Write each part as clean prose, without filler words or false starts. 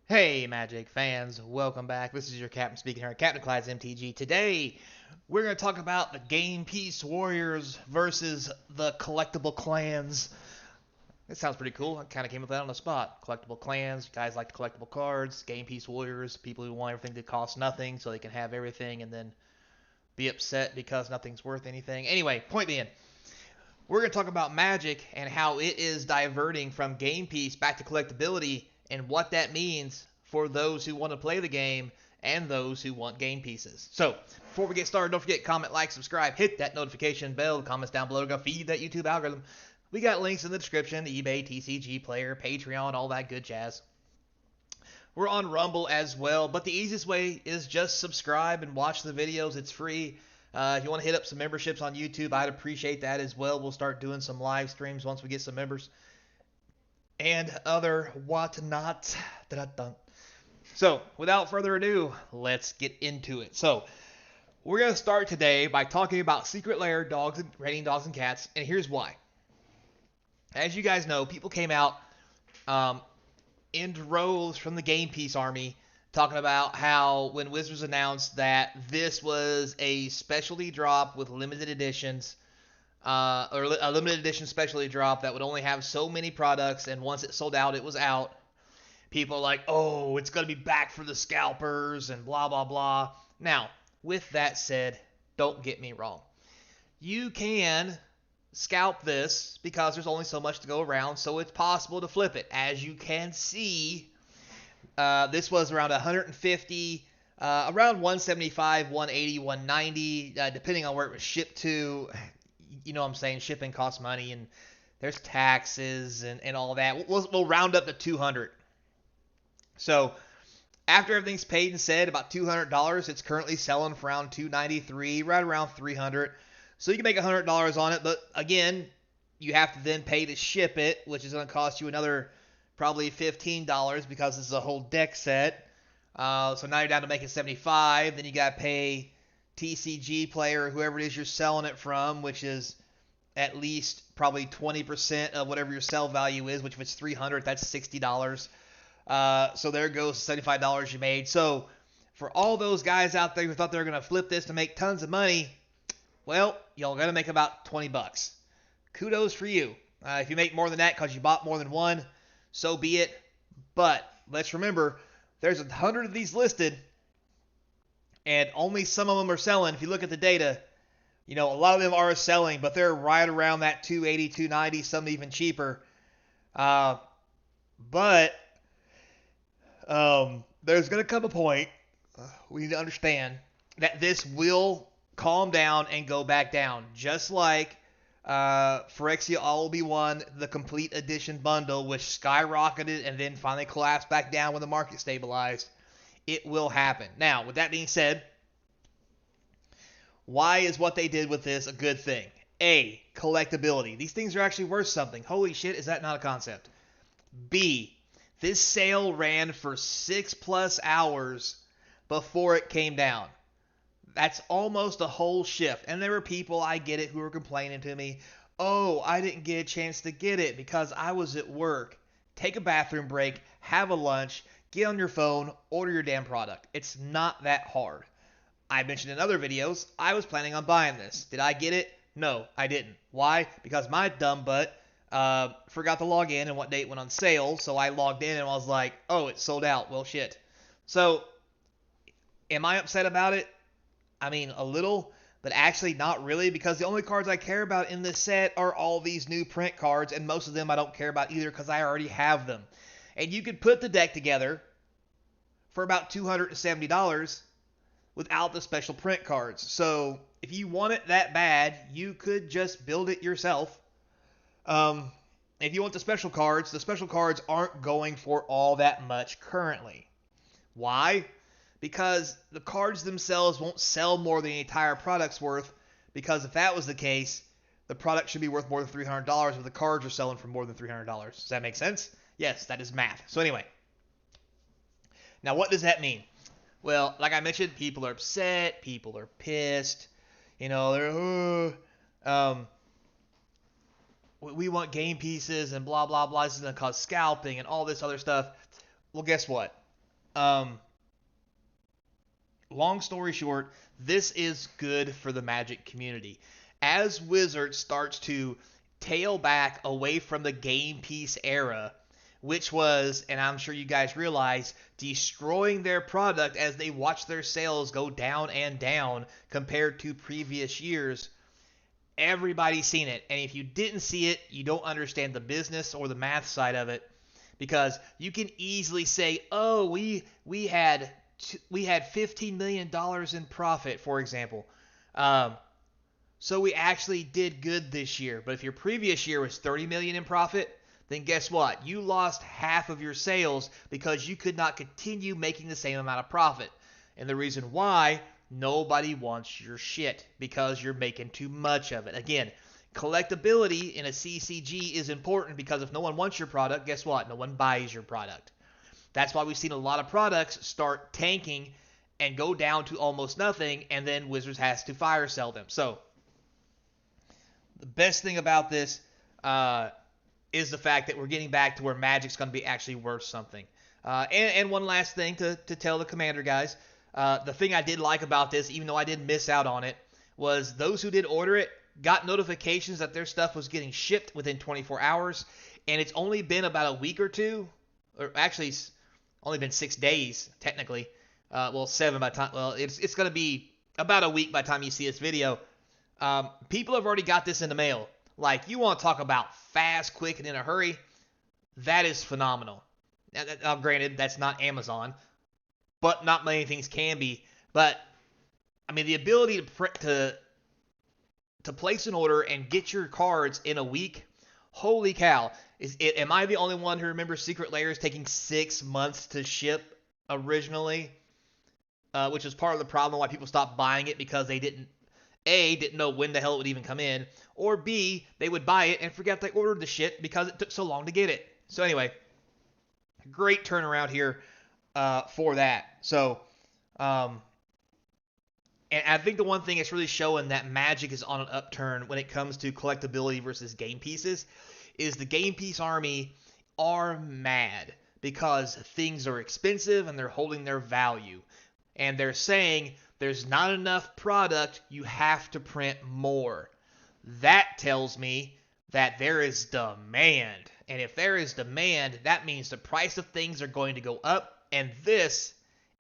Hey, Magic fans, welcome back. This is your captain speaking here at Capnclydes MTG. Today, we're going to talk about the Game Piece Warriors versus the Collectible Clans. It sounds pretty cool. I kind of came up with that on the spot. Collectible Clans, guys like the collectible cards. Game Piece Warriors, people who want everything to cost nothing so they can have everything and then be upset because nothing's worth anything. Anyway, point being, we're going to talk about Magic and how it is diverting from Game Piece back to collectability and what that means for those who want to play the game and those who want game pieces. So, before we get started, don't forget, comment, like, subscribe, hit that notification bell, comments down below, go feed that YouTube algorithm. We got links in the description, eBay, TCG Player, Patreon, all that good jazz. We're on Rumble as well, but the easiest way is just subscribe and watch the videos. It's free. If you want to hit up some memberships on YouTube, I'd appreciate that as well. We'll start doing some live streams once we get some members and other whatnot. So, without further ado, let's get into it. So, we're going to start today by talking about Secret Lair dogs and raining dogs and cats, and here's why. As you guys know, people came out in droves from the Game Piece army talking about how when Wizards announced that this was a specialty drop with limited editions, or a limited edition specialty drop that would only have so many products, and once it sold out, it was out. People are like, oh, it's going to be back for the scalpers and blah, blah, blah. Now, with that said, don't get me wrong. You can scalp this because there's only so much to go around, so it's possible to flip it. As you can see, this was around 150, around 175, 180, 190, depending on where it was shipped to. You know what I'm saying? Shipping costs money, and there's taxes and all that. We'll round up to 200. So after everything's paid and said, about $200. It's currently selling for around $293, right around $300. So you can make $100 on it, but again, you have to then pay to ship it, which is going to cost you another probably $15 because this is a whole deck set. So now you're down to making $75. Then you got to pay TCG Player or whoever it is you're selling it from, which is at least probably 20% of whatever your sell value is, which if it's $300, that's $60. So there goes $75 you made. So for all those guys out there who thought they were going to flip this to make tons of money, well, y'all got to make about 20 bucks. Kudos for you. If you make more than that because you bought more than one, so be it. But let's remember, there's 100 of these listed, and only some of them are selling. If you look at the data, you know, a lot of them are selling, but they're right around that 280, 290, some even cheaper. But there's going to come a point, we need to understand, that this will calm down and go back down. Just like Phyrexia All Will Be One, the complete edition bundle, which skyrocketed and then finally collapsed back down when the market stabilized. It will happen. Now, with that being said, why is what they did with this a good thing? A, collectability. These things are actually worth something. Holy shit, is that not a concept? B, this sale ran for 6+ hours before it came down. That's almost a whole shift. And there were people, I get it, who were complaining to me, oh, I didn't get a chance to get it because I was at work. Take a bathroom break, have a lunch, get on your phone, order your damn product. It's not that hard. I mentioned in other videos, I was planning on buying this. Did I get it? No, I didn't. Why? Because my dumb butt forgot to log in and what date went on sale, so I logged in and I was like, oh, it's sold out. Well, shit. So, am I upset about it? I mean, a little, but actually not really, because the only cards I care about in this set are all these new print cards, and most of them I don't care about either because I already have them. And you could put the deck together for about $270 without the special print cards. So if you want it that bad, you could just build it yourself. If you want the special cards aren't going for all that much currently. Why? Because the cards themselves won't sell more than the entire product's worth, because if that was the case, the product should be worth more than $300, but the cards are selling for more than $300. Does that make sense? Yes, that is math. So anyway, now what does that mean? Well, like I mentioned, people are upset, people are pissed, you know, they're, we want game pieces and blah, blah, blah, this is going to cause scalping and all this other stuff. Well, guess what? Um, long story short, this is good for the Magic community. As Wizards starts to tail back away from the game piece era, which was, and I'm sure you guys realize, destroying their product as they watch their sales go down and down compared to previous years. Everybody's seen it. And if you didn't see it, you don't understand the business or the math side of it. Because you can easily say, oh, we had $15 million in profit, for example. Um, so we actually did good this year. But if your previous year was $30 million in profit, then guess what? You lost half of your sales because you could not continue making the same amount of profit. And the reason why, nobody wants your shit because you're making too much of it. Again, collectability in a CCG is important because if no one wants your product, guess what? No one buys your product. That's why we've seen a lot of products start tanking and go down to almost nothing, and then Wizards has to fire sell them. So the best thing about this is the fact that we're getting back to where Magic's going to be actually worth something. And one last thing to tell the Commander guys. The thing I did like about this, even though I did miss out on it, was those who did order it got notifications that their stuff was getting shipped within 24 hours, and it's only been about a week or two, or actually it's only been 6 days technically. Well, 7 by time. Well, it's going to be about a week by the time you see this video. People have already got this in the mail. Like, you want to talk about fast, quick, and in a hurry? That is phenomenal. Now, granted, that's not Amazon, but not many things can be. But I mean, the ability to place an order and get your cards in a week. Holy cow! Am I the only one who remembers Secret Lairs taking 6 months to ship originally? Which is part of the problem why people stopped buying it, because they didn't know when the hell it would even come in, or B, they would buy it and forget they ordered the shit because it took so long to get it. So anyway, great turnaround here for that. So, and I think the one thing it's really showing that Magic is on an upturn when it comes to collectability versus game pieces is the game piece army are mad because things are expensive and they're holding their value. And they're saying there's not enough product, you have to print more. That tells me that there is demand. And if there is demand, that means the price of things are going to go up, and this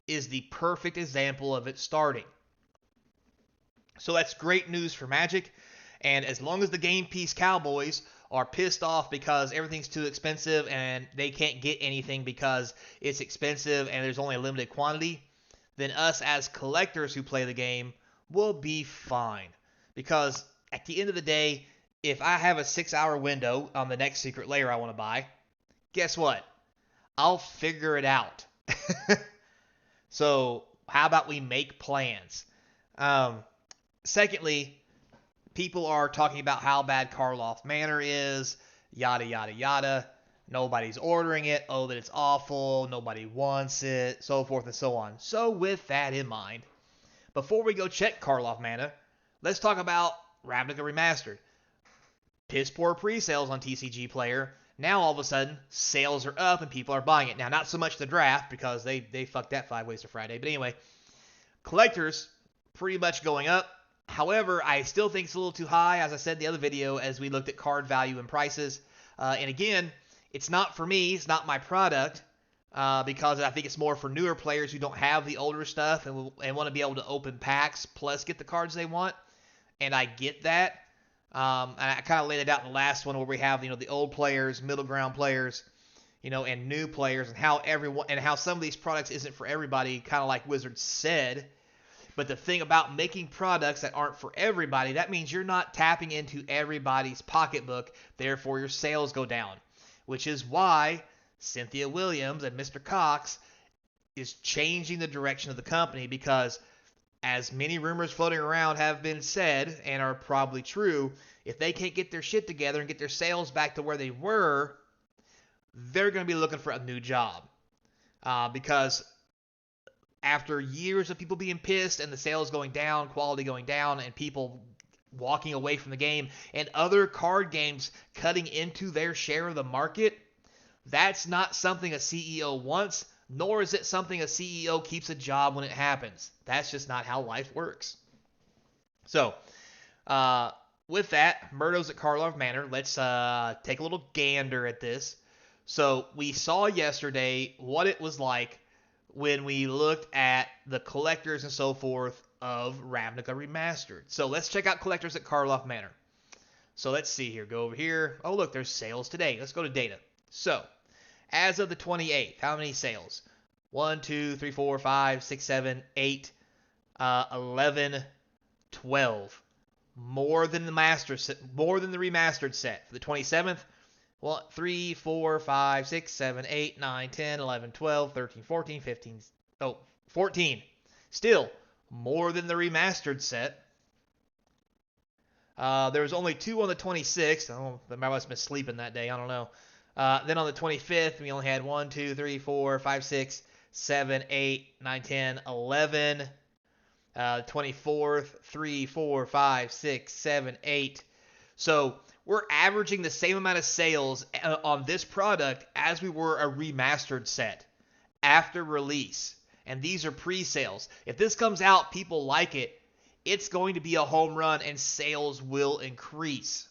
is the perfect example of it starting. So that's great news for Magic, and as long as the game piece cowboys are pissed off because everything's too expensive and they can't get anything because it's expensive and there's only a limited quantity, then us as collectors who play the game will be fine. Because at the end of the day, if I have a 6-hour window on the next Secret Lair I want to buy, guess what? I'll figure it out. So how about we make plans? Secondly, people are talking about how bad Karlov Manor is, yada, yada, yada. Nobody's ordering it. Oh, that it's awful. Nobody wants it. So forth and so on. So with that in mind, before we go check Karlov Mana, let's talk about Ravnica Remastered. Piss poor pre-sales on TCG Player. Now all of a sudden, sales are up and people are buying it. Now, not so much the draft because they fucked that 5 ways to Friday. But anyway, collectors pretty much going up. However, I still think it's a little too high, as I said in the other video, as we looked at card value and prices. And again, it's not for me. It's not my product because I think it's more for newer players who don't have the older stuff and want to be able to open packs plus get the cards they want. And I get that. And I kind of laid it out in the last one where we have, the old players, middle ground players, and new players, and how some of these products isn't for everybody, kind of like Wizards said. But the thing about making products that aren't for everybody, that means you're not tapping into everybody's pocketbook, therefore your sales go down. Which is why Cynthia Williams and Mr. Cox is changing the direction of the company, because as many rumors floating around have been said and are probably true, if they can't get their shit together and get their sales back to where they were, they're going to be looking for a new job. Because after years of people being pissed and the sales going down, quality going down, and people walking away from the game, and other card games cutting into their share of the market, that's not something a CEO wants. nor is it something a CEO keeps a job when it happens. That's just not how life works. So, with that, Murdo's at Karlov Manor. Let's take a little gander at this. So, we saw yesterday what it was like when we looked at the collectors and so forth of Ravnica Remastered. So, let's check out collectors at Karlov Manor. So, let's see here. Go over here. Oh, look, there's sales today. Let's go to data. So, as of the 28th, how many sales? 1, 2, 3, 4, 5, 6, 7, 8, 11, 12. More than the remastered set. For the 27th, 1, 3, 4, 5, 6, 7, 8, 9, 10, 11, 12, 13, 14, 15. Oh, 14. Still, more than the remastered set. There was only 2 on the 26th. Oh, I must have been sleeping that day. I don't know. Then on the 25th, we only had 1, 2, 3, 4, 5, 6, 7, 8, 9, 10, 11. 24th, 3, 4, 5, 6, 7, 8. So we're averaging the same amount of sales on this product as we were a remastered set after release. And these are pre-sales. If this comes out, people like it, it's going to be a home run and sales will increase.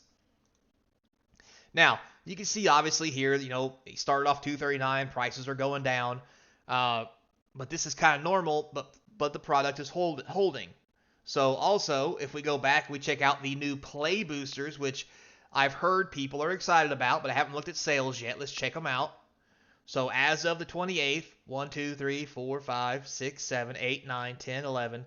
Now, you can see obviously here, it started off $239, prices are going down. But this is kind of normal, but the product is holding. So also, if we go back, we check out the new play boosters, which I've heard people are excited about, but I haven't looked at sales yet. Let's check them out. So as of the 28th, 1, 2, 3, 4, 5, 6, 7, 8, 9, 10, 11.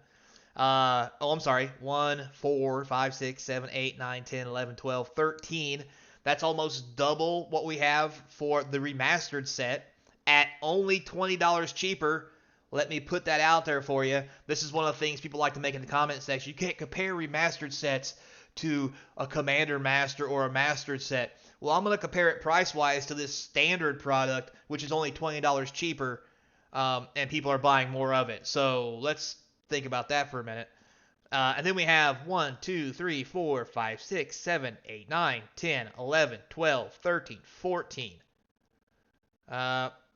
1, 4, 5, 6, 7, 8, 9, 10, 11, 12, 13. That's almost double what we have for the remastered set at only $20 cheaper. Let me put that out there for you. This is one of the things people like to make in the comment section. You can't compare remastered sets to a Commander Master or a Mastered set. Well, I'm going to compare it price-wise to this standard product, which is only $20 cheaper, and people are buying more of it. So let's think about that for a minute. And then we have 1, 2, 3, 4, 5, 6, 7, 8, 9, 10, 11, 12, 13, 14,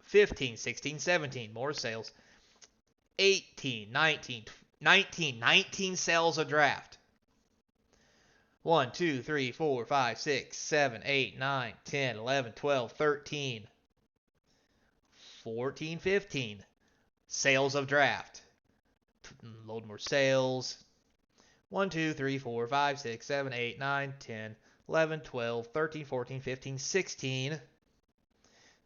15, 16, 17. More sales. 18, 19 sales a draft. 1, 2, 3, 4, 5, 6, 7, 8, 9, 10, 11, 12, 13, 14, 15 sales of draft. Load more sales. 1, 2, 3, 4, 5, 6, 7, 8, 9, 10, 11, 12, 13, 14, 15, 16,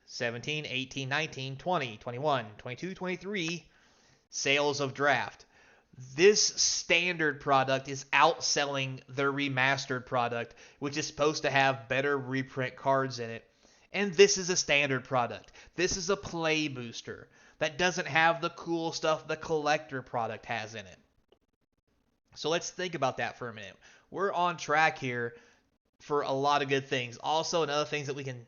17, 18, 19, 20, 21, 22, 23 sales of draft. This standard product is outselling their remastered product, which is supposed to have better reprint cards in it. And this is a standard product. This is a play booster that doesn't have the cool stuff the collector product has in it. So let's think about that for a minute. We're on track here for a lot of good things. Also, another things that we can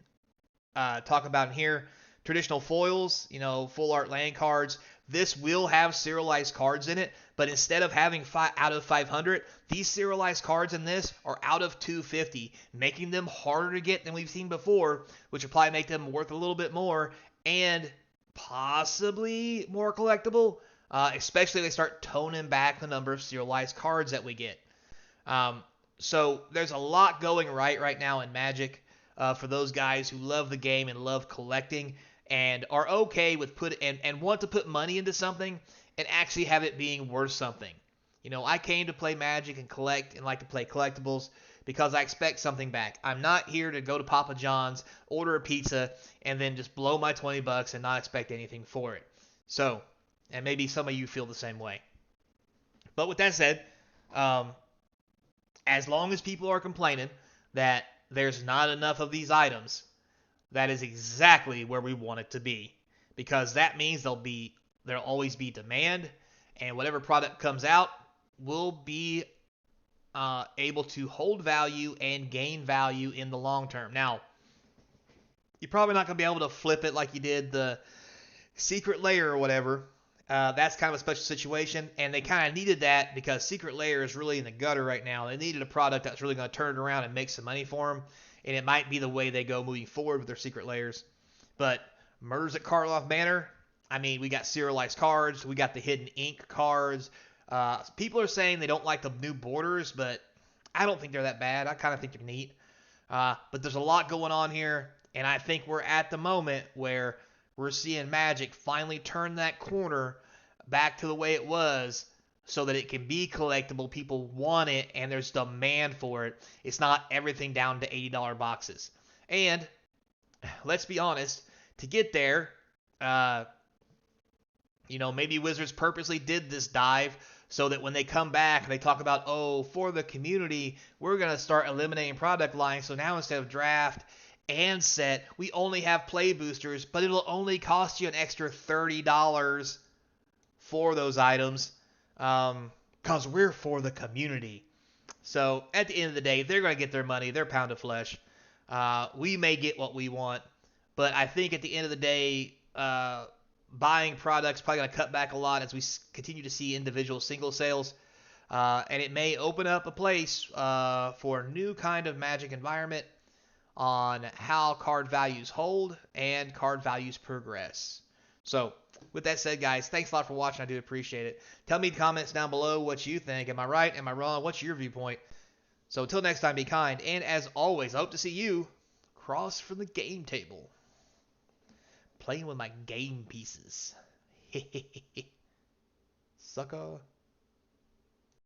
talk about in here, traditional foils, full art land cards. This will have serialized cards in it, but instead of having out of 500, these serialized cards in this are out of 250, making them harder to get than we've seen before, which will probably make them worth a little bit more and possibly more collectible, especially if they start toning back the number of serialized cards that we get. So there's a lot going right now in Magic for those guys who love the game and love collecting and are okay with and want to put money into something and actually have it being worth something. I came to play Magic and collect and like to play collectibles because I expect something back. I'm not here to go to Papa John's, order a pizza, and then just blow my $20 and not expect anything for it. So, and maybe some of you feel the same way. But with that said, as long as people are complaining that there's not enough of these items, that is exactly where we want it to be, because that means there'll always be demand, and whatever product comes out will be able to hold value and gain value in the long term. Now, you're probably not going to be able to flip it like you did the Secret Lair or whatever. That's kind of a special situation, and they kind of needed that because Secret Lair is really in the gutter right now. They needed a product that's really going to turn it around and make some money for them, and it might be the way they go moving forward with their Secret Lairs. But Murders at Karlov Manor, I mean, we got serialized cards, we got the hidden ink cards. People are saying they don't like the new borders, but I don't think they're that bad. I kind of think they're neat. But there's a lot going on here, and I think we're at the moment where we're seeing Magic finally turn that corner back to the way it was so that it can be collectible. People want it, and there's demand for it. It's not everything down to $80 boxes. And let's be honest, to get there, uh, maybe Wizards purposely did this dive so that when they come back and they talk about, oh, for the community, we're going to start eliminating product lines. So now instead of draft and set, we only have play boosters, but it'll only cost you an extra $30 for those items because we're for the community. So at the end of the day, they're going to get their money, their pound of flesh. We may get what we want, but I think at the end of the day, buying products probably going to cut back a lot as we continue to see individual single sales. And it may open up a place for a new kind of Magic environment on how card values hold and card values progress. So, with that said, guys, thanks a lot for watching. I do appreciate it. Tell me in the comments down below what you think. Am I right? Am I wrong? What's your viewpoint? So, until next time, be kind. And as always, I hope to see you across from the game table, playing with my game pieces. Sucker.